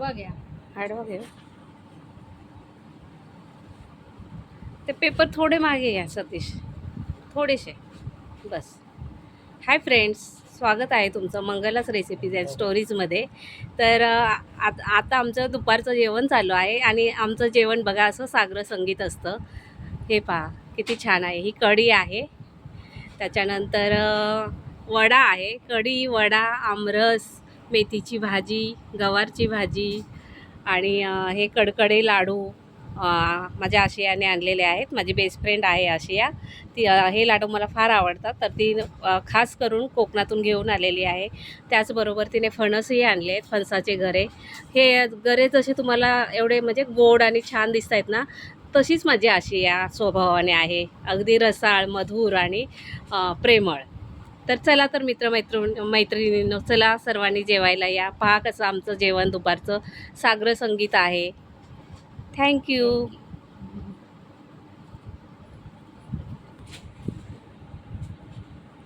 आडवा घ्या. आडवा घेऊ. ते पेपर थोडे मागे घ्या सतीश, थोडेसे बस. हाय फ्रेंड्स, स्वागत आहे तुमचं मंगलाच रेसिपीज अँड स्टोरीजमध्ये. तर आता आमचं दुपारचं जेवण चालू आहे आणि आमचं जेवण बघा असं सागर संगीत असतं. हे पहा किती छान आहे. ही कढी आहे, त्याच्यानंतर वडा आहे, कढी, वडा, आमरस, मेथीची भाजी, गवारची भाजी आणि हे कडकडे लाडू माझ्या आशियाने आणलेले आहेत. माझी बेस्ट फ्रेंड आहे आशिया, ती हे लाडू मला फार आवडतात, तर ती खास करून कोकणातून घेऊन आलेली आहे. त्याचबरोबर तिने फणसही आणले आहेत, फणसाचे गरे. हे गरे जसे तुम्हाला एवढे म्हणजे गोड आणि छान दिसत आहेत ना, तशीच माझी आशिया स्वभावाने आहे, अगदी रसाळ, मधुर आणि प्रेमळ. तर चला तर मैत्रिणींनो, चला सर्वांनी जेवायला या. पहा कसं आमचं जेवण दुपारचं सागर संगीत आहे. थँक्यू.